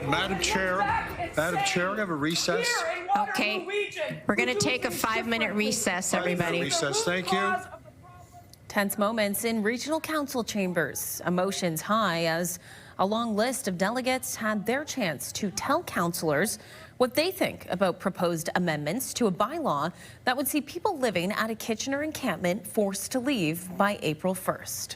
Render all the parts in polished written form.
Madam Chair, I have a recess. Okay, we're going to take a 5-minute recess, everybody. Recess, thank you. Tense moments in regional council chambers. Emotions high as a long list of delegates had their chance to tell councillors what they think about proposed amendments to a bylaw that would see people living at a Kitchener encampment forced to leave by April 1st.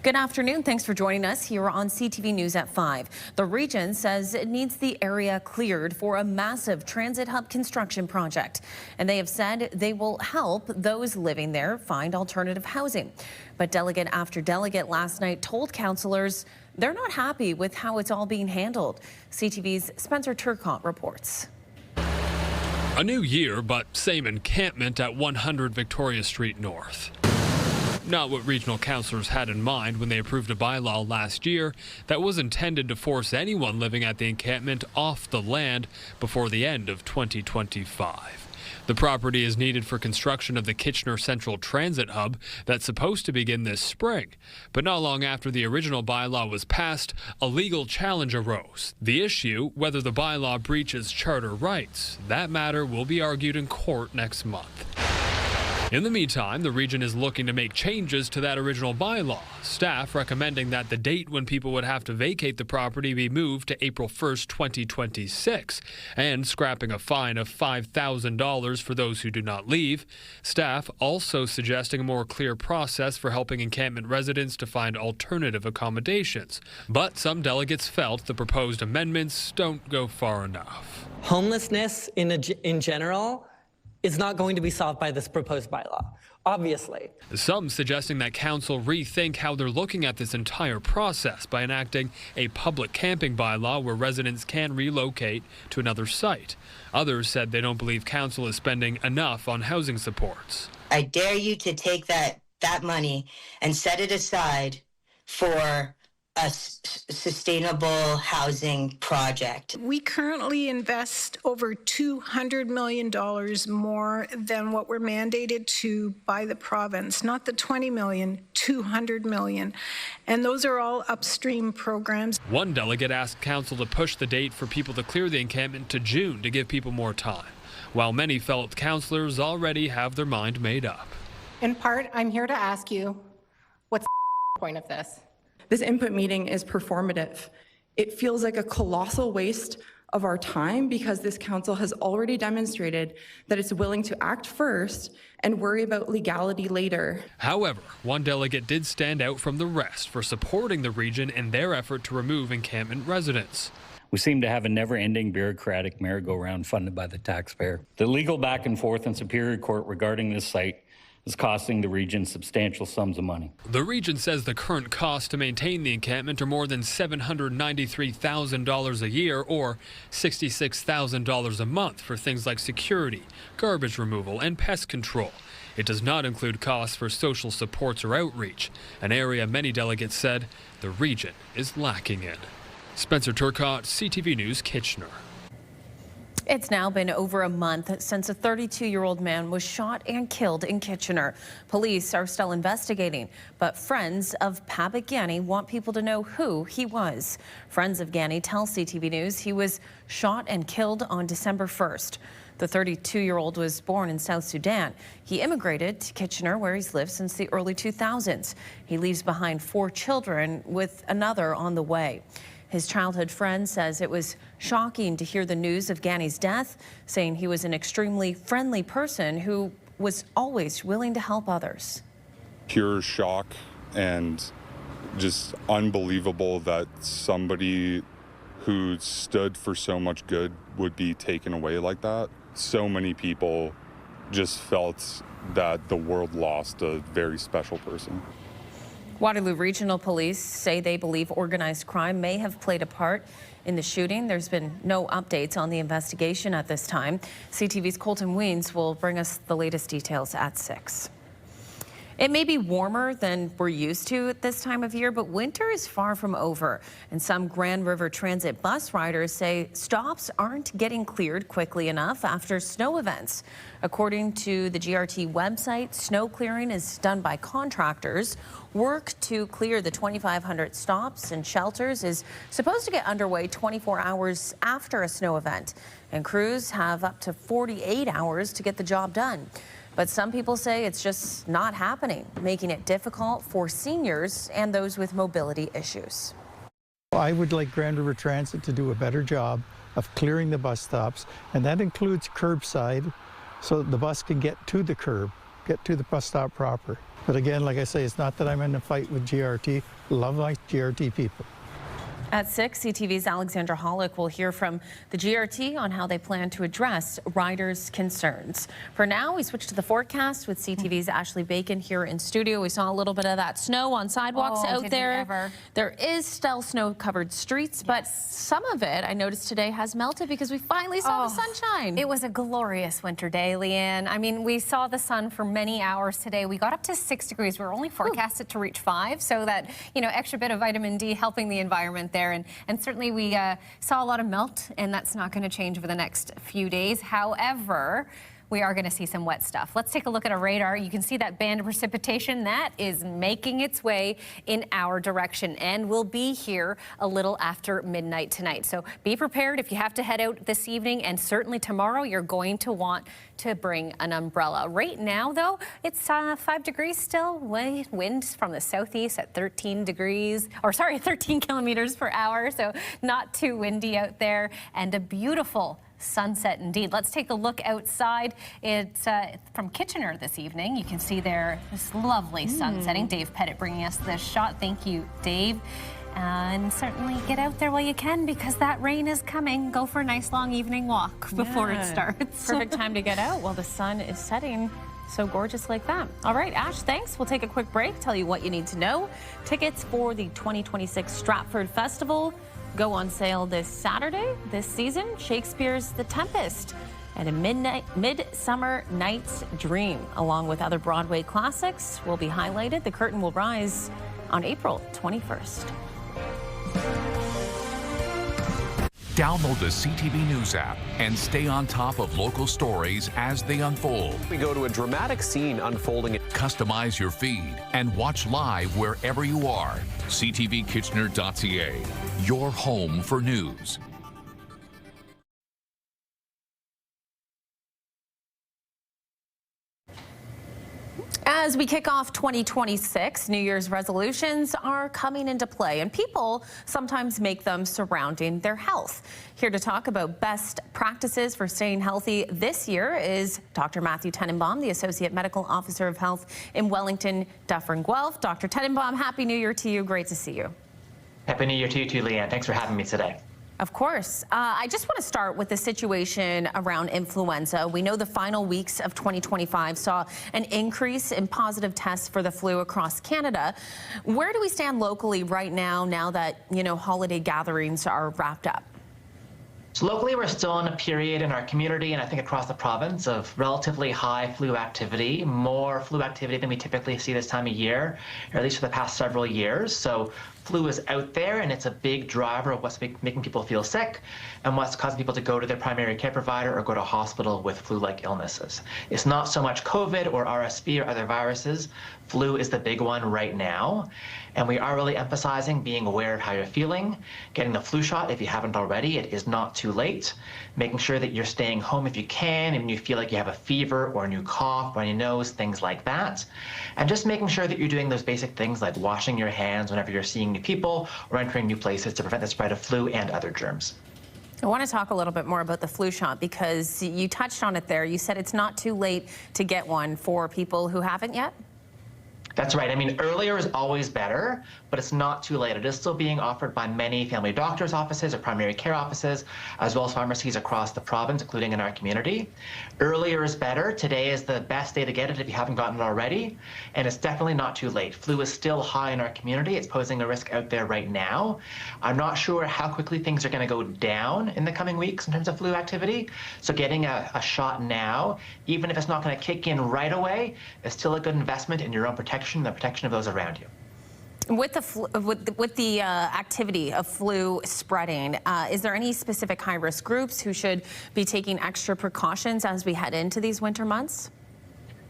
Good afternoon. Thanks for joining us here on CTV News at 5. The region says it needs the area cleared for a massive transit hub construction project. And they have said they will help those living there find alternative housing. But delegate after delegate last night told councillors they're not happy with how it's all being handled. CTV's Spencer Turcotte reports. A new year, but same encampment at 100 Victoria Street North. Not what regional councillors had in mind when they approved a bylaw last year that was intended to force anyone living at the encampment off the land before the end of 2025. The property is needed for construction of the Kitchener Central Transit Hub that's supposed to begin this spring. But not long after the original bylaw was passed, a legal challenge arose. The issue, whether the bylaw breaches charter rights. That matter will be argued in court next month. In the meantime, the region is looking to make changes to that original bylaw. Staff recommending that the date when people would have to vacate the property be moved to April 1st, 2026, and scrapping a fine of $5,000 for those who do not leave. Staff also suggesting a more clear process for helping encampment residents to find alternative accommodations. But some delegates felt the proposed amendments don't go far enough. Homelessness in general is not going to be solved by this proposed bylaw, obviously. Some suggesting that council rethink how they're looking at this entire process by enacting a public camping bylaw where residents can relocate to another site. Others said they don't believe council is spending enough on housing supports. I dare you to take that money and set it aside for a sustainable housing project. We currently invest over $200 million more than what we're mandated to by the province, not the 20 million, 200 million. And those are all upstream programs. One delegate asked council to push the date for people to clear the encampment to June to give people more time, while many felt councillors already have their mind made up. In part, I'm here to ask you, what's the point of this? This input meeting is performative. It feels like a colossal waste of our time because this council has already demonstrated that it's willing to act first and worry about legality later. However, one delegate did stand out from the rest for supporting the region in their effort to remove encampment residents. We seem to have a never-ending bureaucratic merry-go-round funded by the taxpayer. The legal back and forth in Superior Court regarding this site is costing the region substantial sums of money. The region says the current cost to maintain the encampment are more than $793,000 a year or $66,000 a month for things like security, garbage removal, and pest control. It does not include costs for social supports or outreach, an area many delegates said the region is lacking in. Spencer Turcotte, CTV News Kitchener. It's now been over a month since a 32-year-old man was shot and killed in Kitchener. Police are still investigating, but friends of Pab Gany want people to know who he was. Friends of Gany tell CTV News he was shot and killed on December 1st. The 32-year-old was born in South Sudan. He immigrated to Kitchener, where he's lived since the early 2000s. He leaves behind 4 children with another on the way. His childhood friend says it was shocking to hear the news of Gany's death, saying he was an extremely friendly person who was always willing to help others. Pure shock and just unbelievable that somebody who stood for so much good would be taken away like that. So many people just felt that the world lost a very special person. Waterloo Regional Police say they believe organized crime may have played a part in the shooting. There's been no updates on the investigation at this time. CTV's Colton Weens will bring us the latest details at 6. It may be warmer than we're used to at this time of year, but winter is far from over. And some Grand River Transit bus riders say stops aren't getting cleared quickly enough after snow events. According to the GRT website, snow clearing is done by contractors. Work to clear the 2,500 stops and shelters is supposed to get underway 24 hours after a snow event. And crews have up to 48 hours to get the job done. But some people say it's just not happening, making it difficult for seniors and those with mobility issues. I would like Grand River Transit to do a better job of clearing the bus stops, and that includes curbside, so the bus can get to the curb, get to the bus stop proper. But again, like I say, it's not that I'm in a fight with GRT. Love my GRT people. At 6, CTV's Alexandra Hollick will hear from the GRT on how they plan to address riders' concerns. For now, we switch to the forecast with CTV's Ashley Bacon here in studio. We saw a little bit of that snow on sidewalks out there. There is still snow-covered streets, but some of it, I noticed today, has melted because we finally saw the sunshine. It was a glorious winter day, Leanne. I mean, we saw the sun for many hours today. We got up to 6 degrees. We were only forecasted to reach 5, so that, you know, extra bit of vitamin D helping the environment there. And certainly we saw a lot of melt, and that's not going to change over the next few days. However, we are going to see some wet stuff. Let's take a look at our radar. You can see that band of precipitation that is making its way in our direction and will be here a little after midnight tonight. So be prepared if you have to head out this evening, and certainly tomorrow you're going to want to bring an umbrella. Right now, though, it's 5 degrees still. Winds from the southeast at 13 kilometers per hour. So not too windy out there, and a beautiful sunset indeed. Let's take a look outside. It's from Kitchener this evening. You can see there this lovely sun setting. Dave Pettit bringing us this shot. Thank you, Dave. And certainly get out there while you can, because that rain is coming. Go for a nice long evening walk before it starts. Perfect time to get out while the sun is setting. So gorgeous like that. All right, Ash, thanks. We'll take a quick break, tell you what you need to know. Tickets for the 2026 Stratford Festival go on sale this Saturday. This season, Shakespeare's The Tempest and A Midsummer Night's Dream, along with other Broadway classics, will be highlighted. The curtain will rise on April 21st. Download the CTV News app and stay on top of local stories as they unfold. We go to a dramatic scene unfolding. Customize your feed and watch live wherever you are. CTVKitchener.ca, your home for news. As we kick off 2026, New Year's resolutions are coming into play, and people sometimes make them surrounding their health. Here to talk about best practices for staying healthy this year is Dr. Matthew Tenenbaum, the Associate Medical Officer of Health in Wellington, Dufferin Guelph. Dr. Tenenbaum, Happy New Year to you. Great to see you. Happy New Year to you too, Leanne. Thanks for having me today. Of course. I just want to start with the situation around influenza. We know the final weeks of 2025 saw an increase in positive tests for the flu across Canada. Where do we stand locally right now that, holiday gatherings are wrapped up? So locally, we're still in a period in our community and I think across the province of relatively high flu activity, more flu activity than we typically see this time of year, or at least for the past several years. So flu is out there, and it's a big driver of what's making people feel sick and what's causing people to go to their primary care provider or go to a hospital with flu-like illnesses. It's not so much COVID or RSV or other viruses. Flu is the big one right now, and we are really emphasizing being aware of how you're feeling, getting the flu shot if you haven't already. It is not too late. Making sure that you're staying home if you can, and you feel like you have a fever or a new cough, runny nose, things like that. And just making sure that you're doing those basic things like washing your hands whenever you're seeing new people or entering new places to prevent the spread of flu and other germs. I want to talk a little bit more about the flu shot, because you touched on it there. You said it's not too late to get one for people who haven't yet. That's right. I mean, earlier is always better, but it's not too late. It is still being offered by many family doctors' offices or primary care offices, as well as pharmacies across the province, including in our community. Earlier is better. Today is the best day to get it if you haven't gotten it already, and it's definitely not too late. Flu is still high in our community. It's posing a risk out there right now. I'm not sure how quickly things are going to go down in the coming weeks in terms of flu activity, so getting a shot now, even if it's not going to kick in right away, is still a good investment in your own protection and the protection of those around you. With the activity of flu spreading, is there any specific high-risk groups who should be taking extra precautions as we head into these winter months?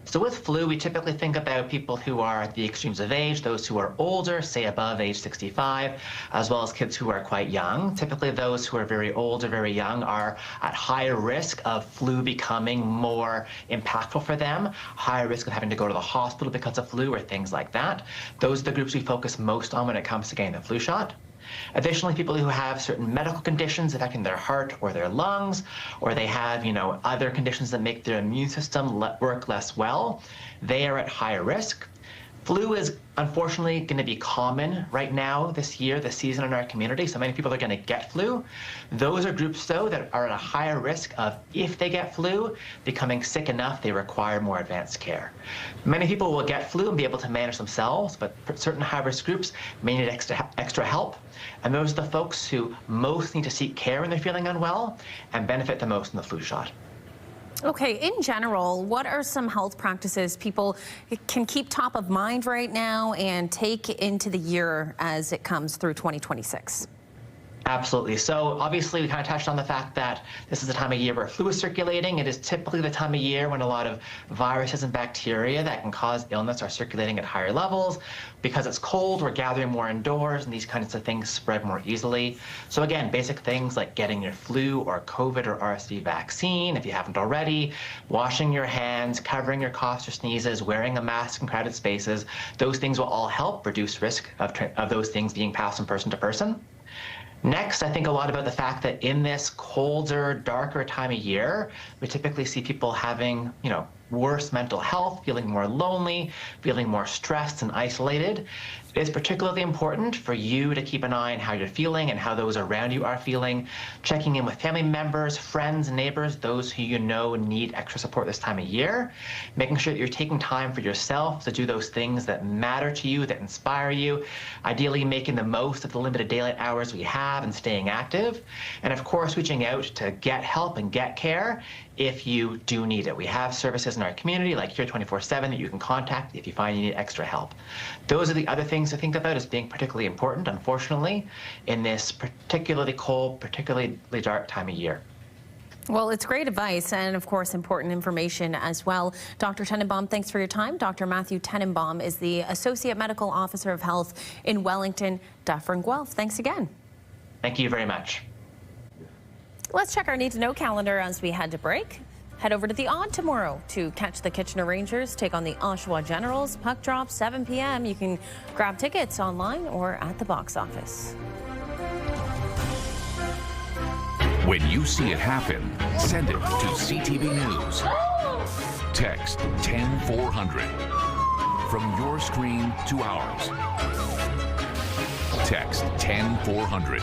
So with flu, we typically think about people who are at the extremes of age, those who are older, say above age 65, as well as kids who are quite young. Typically those who are very old or very young are at higher risk of flu becoming more impactful for them, higher risk of having to go to the hospital because of flu or things like that. Those are the groups we focus most on when it comes to getting the flu shot. Additionally, people who have certain medical conditions affecting their heart or their lungs, or they have, other conditions that make their immune system work less well, they are at higher risk. Flu is unfortunately going to be common right now this year, this season in our community, so many people are going to get flu. Those are groups, though, that are at a higher risk of, if they get flu, becoming sick enough they require more advanced care. Many people will get flu and be able to manage themselves, but certain high-risk groups may need extra help, and those are the folks who most need to seek care when they're feeling unwell and benefit the most in the flu shot. Okay, in general, what are some health practices people can keep top of mind right now and take into the year as it comes through 2026? Absolutely. So obviously we kind of touched on the fact that this is the time of year where flu is circulating. It is typically the time of year when a lot of viruses and bacteria that can cause illness are circulating at higher levels. Because it's cold, we're gathering more indoors, and these kinds of things spread more easily. So again, basic things like getting your flu or COVID or RSV vaccine, if you haven't already, washing your hands, covering your coughs or sneezes, wearing a mask in crowded spaces, those things will all help reduce risk of those things being passed from person to person. Next, I think a lot about the fact that in this colder, darker time of year, we typically see people having, worse mental health, feeling more lonely, feeling more stressed and isolated. It is particularly important for you to keep an eye on how you're feeling and how those around you are feeling, checking in with family members, friends, neighbors, those who you know need extra support this time of year, making sure that you're taking time for yourself to do those things that matter to you, that inspire you, ideally making the most of the limited daylight hours we have and staying active, and of course reaching out to get help and get care if you do need it. We have services in our community like Here 24/7 that you can contact if you find you need extra help. Those are the other things to think about as being particularly important, unfortunately, in this particularly cold, particularly dark time of year. Well, it's great advice and, of course, important information as well. Dr. Tenenbaum, thanks for your time. Dr. Matthew Tenenbaum is the Associate Medical Officer of Health in Wellington, Dufferin, Guelph. Thanks again. Thank you very much. Let's check our Need to Know calendar as we head to break. Head over to the Odd tomorrow to catch the Kitchener Rangers take on the Oshawa Generals. Puck drop 7 p.m. You can grab tickets online or at the box office. When you see it happen, send it to CTV News. Text 10400. From your screen to ours. Text 10400.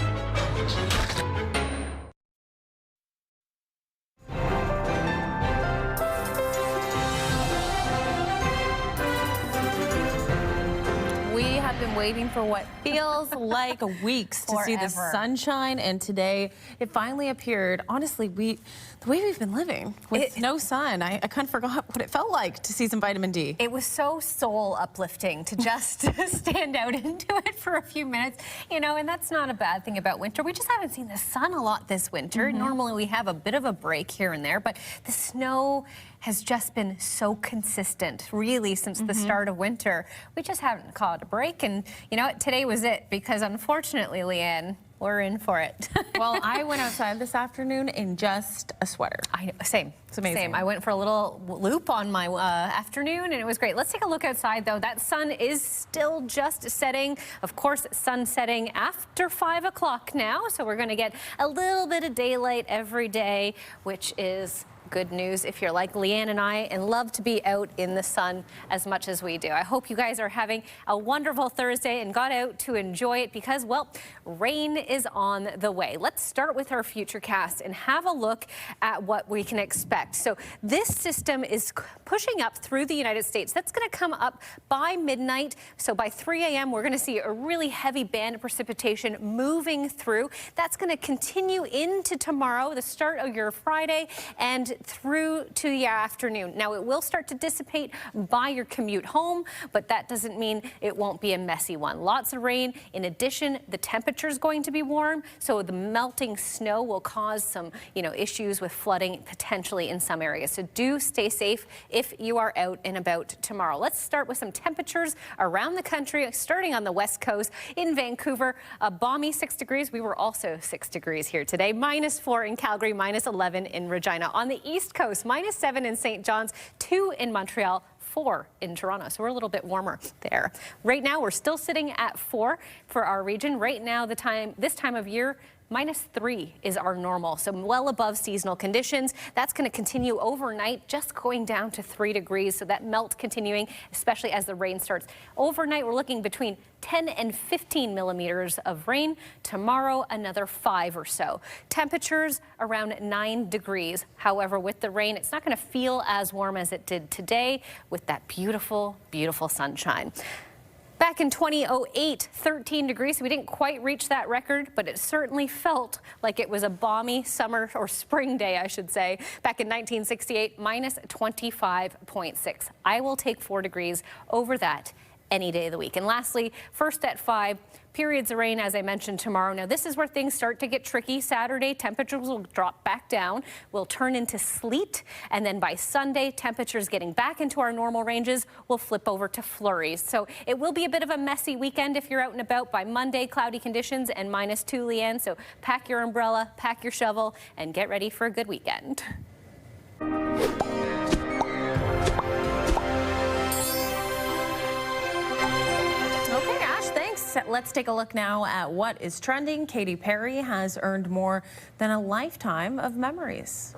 Waiting for what feels like weeks to see the sunshine, and today it finally appeared. Honestly, the way we've been living with no sun, I kind of forgot what it felt like to see some vitamin D. It was so soul uplifting to just stand out into it for a few minutes, and that's not a bad thing about winter. We just haven't seen the sun a lot this winter. Normally we have a bit of a break here and there, but the snow has just been so consistent, really, since the start of winter. We just haven't caught a break, and you know what? Today was it, because unfortunately, Leanne, we're in for it. Well, I went outside this afternoon in just a sweater. I know, same. It's amazing. Same. I went for a little loop on my afternoon, and it was great. Let's take a look outside, though. That sun is still just setting. Of course, sun setting after 5 o'clock now, so we're going to get a little bit of daylight every day, which is good news if you're like Leanne and I and love to be out in the sun as much as we do. I hope you guys are having a wonderful Thursday and got out to enjoy it because, well, rain is on the way. Let's start with our futurecast and have a look at what we can expect. So this system is pushing up through the United States. That's going to come up by midnight. So by 3 a.m. we're going to see a really heavy band of precipitation moving through. That's going to continue into tomorrow, the start of your Friday, and through to the afternoon. Now, it will start to dissipate by your commute home, but that doesn't mean it won't be a messy one. Lots of rain. In addition, the temperature is going to be warm, so the melting snow will cause some, issues with flooding potentially in some areas. So do stay safe if you are out and about tomorrow. Let's start with some temperatures around the country, starting on the west coast. In Vancouver, a balmy 6 degrees. We were also 6 degrees here today. -4 in Calgary, -11 in Regina. On the east coast, -7 in St. John's, 2 in Montreal, 4 in Toronto, so we're a little bit warmer there. Right now, we're still sitting at 4 for our region. Right now, this time of year, -3 is our normal, so well above seasonal conditions. That's going to continue overnight, just going down to 3 degrees, so that melt continuing, especially as the rain starts. Overnight, we're looking between 10 and 15 millimeters of rain. Tomorrow, another 5 or so. Temperatures around 9 degrees. However, with the rain, it's not going to feel as warm as it did today with that beautiful, beautiful sunshine. Back in 2008, 13 degrees. So we didn't quite reach that record, but it certainly felt like it was a balmy summer or spring day, I should say. Back in 1968, -25.6. I will take 4 degrees over that any day of the week. And lastly, first at 5, periods of rain, as I mentioned, tomorrow. Now, this is where things start to get tricky. Saturday, temperatures will drop back down, will turn into sleet, and then by Sunday, temperatures getting back into our normal ranges will flip over to flurries. So it will be a bit of a messy weekend if you're out and about. By Monday, cloudy conditions and -2, Leanne. So pack your umbrella, pack your shovel, and get ready for a good weekend. Let's take a look now at what is trending. Katy Perry has earned more than a lifetime of memories.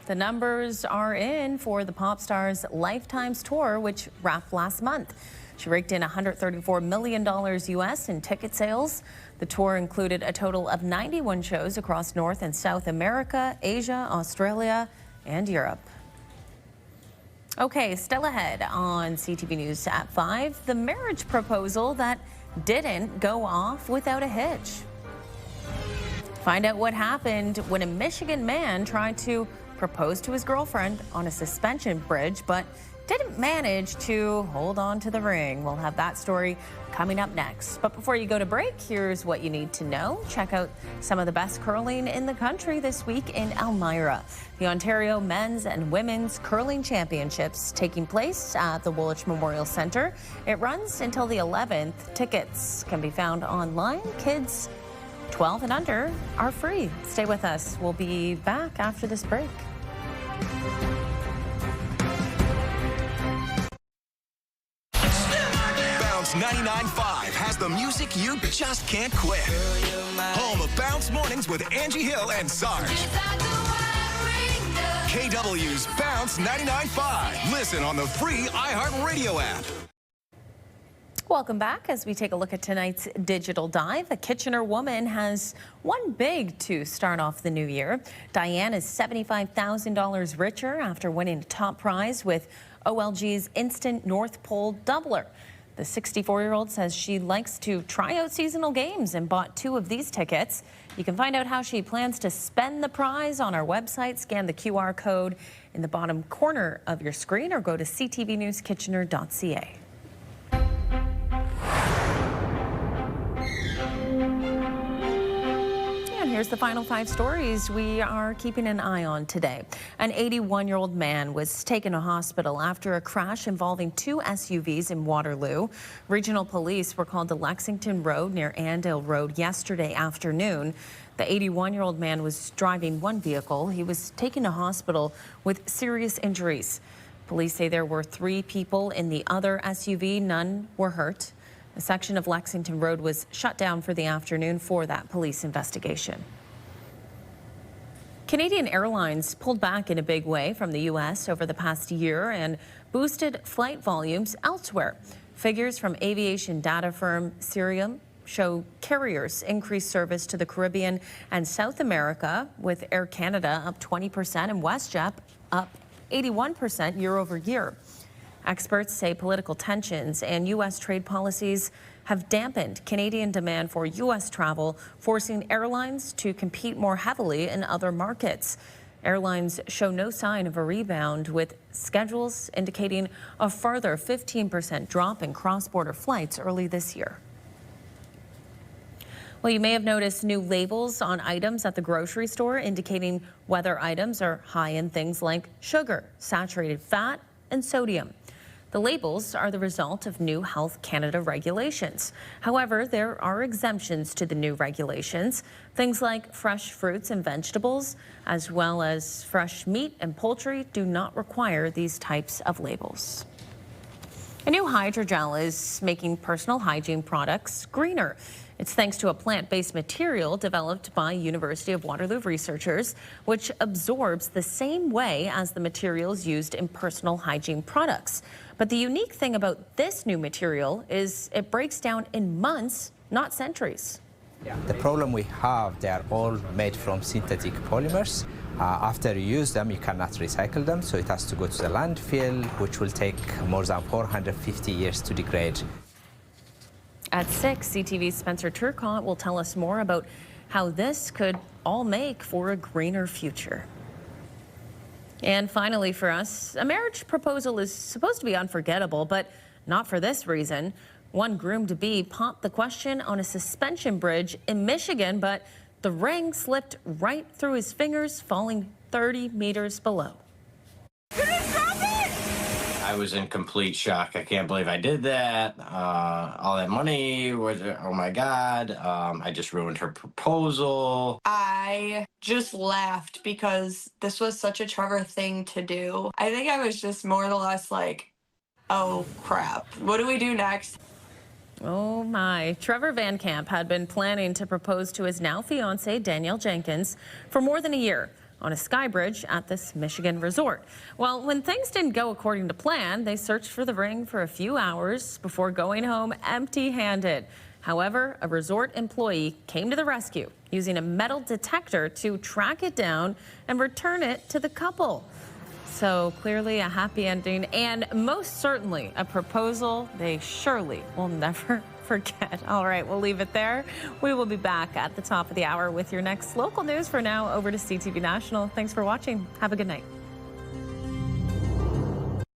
The numbers are in for the pop star's Lifetimes tour, which wrapped last month. She raked in $134 million US in ticket sales. The tour included a total of 91 shows across North and South America, Asia, Australia, and Europe. Okay, still ahead on CTV News at 5, the marriage proposal that didn't go off without a hitch. Find out what happened when a Michigan man tried to propose to his girlfriend on a suspension bridge, but didn't manage to hold on to the ring. We'll have that story coming up next. But before you go to break, here's what you need to know. Check out some of the best curling in the country this week in Elmira. The Ontario Men's and Women's Curling Championships taking place at the Woolwich Memorial Centre. It runs until the 11th. Tickets can be found online. Kids 12 and under are free. Stay with us. We'll be back after this break. Bounce 99.5 has the music you just can't quit. Home of Bounce Mornings with Angie Hill and Sarge. KW's Bounce 99.5. Listen on the free iHeartRadio app. Welcome back as we take a look at tonight's digital dive. A Kitchener woman has won big to start off the new year. Diane is $75,000 richer after winning a top prize with OLG's Instant North Pole Doubler. The 64-year-old says she likes to try out seasonal games and bought 2 of these tickets. You can find out how she plans to spend the prize on our website. Scan the QR code in the bottom corner of your screen or go to ctvnewskitchener.ca. Here's the final 5 stories we are keeping an eye on today. An 81-year-old man was taken to hospital after a crash involving 2 SUVs in Waterloo. Regional police were called to Lexington Road near Andale Road yesterday afternoon. The 81-year-old man was driving one vehicle. He was taken to hospital with serious injuries. Police say there were 3 people in the other SUV. None were hurt. A section of Lexington Road was shut down for the afternoon for that police investigation. Canadian Airlines pulled back in a big way from the U.S. over the past year and boosted flight volumes elsewhere. Figures from aviation data firm Cirium show carriers increased service to the Caribbean and South America, with Air Canada up 20% and WestJet up 81% year over year. Experts say political tensions and U.S. trade policies have dampened Canadian demand for U.S. travel, forcing airlines to compete more heavily in other markets. Airlines show no sign of a rebound, with schedules indicating a further 15% drop in cross-border flights early this year. Well, you may have noticed new labels on items at the grocery store indicating whether items are high in things like sugar, saturated fat, and sodium. The labels are the result of new Health Canada regulations. However, there are exemptions to the new regulations. Things like fresh fruits and vegetables, as well as fresh meat and poultry, do not require these types of labels. A new hydrogel is making personal hygiene products greener. It's thanks to a plant-based material developed by University of Waterloo researchers, which absorbs the same way as the materials used in personal hygiene products. But the unique thing about this new material is it breaks down in months, not centuries. The problem we have, they are all made from synthetic polymers. After you use them, you cannot recycle them, so it has to go to the landfill, which will take more than 450 years to degrade. At 6, CTV's Spencer Turcotte will tell us more about how this could all make for a greener future. And finally for us, a marriage proposal is supposed to be unforgettable, but not for this reason. One groom-to-be popped the question on a suspension bridge in Michigan, but the ring slipped right through his fingers, falling 30 meters below. I was in complete shock. I can't believe I did that. All that money was, oh my God. I just ruined her proposal. I just laughed because this was such a Trevor thing to do. I think I was just more or less like, oh crap, what do we do next? Oh my. Trevor Van Camp had been planning to propose to his now fiancee, Danielle Jenkins, for more than a year on a sky bridge at this Michigan resort. Well, when things didn't go according to plan, they searched for the ring for a few hours before going home empty-handed. However, a resort employee came to the rescue using a metal detector to track it down and return it to the couple. So clearly a happy ending, and most certainly a proposal they surely will never forget. All right, we'll leave it there. We will be back at the top of the hour with your next local news. For now, over to CTV National. Thanks for watching. Have a good night.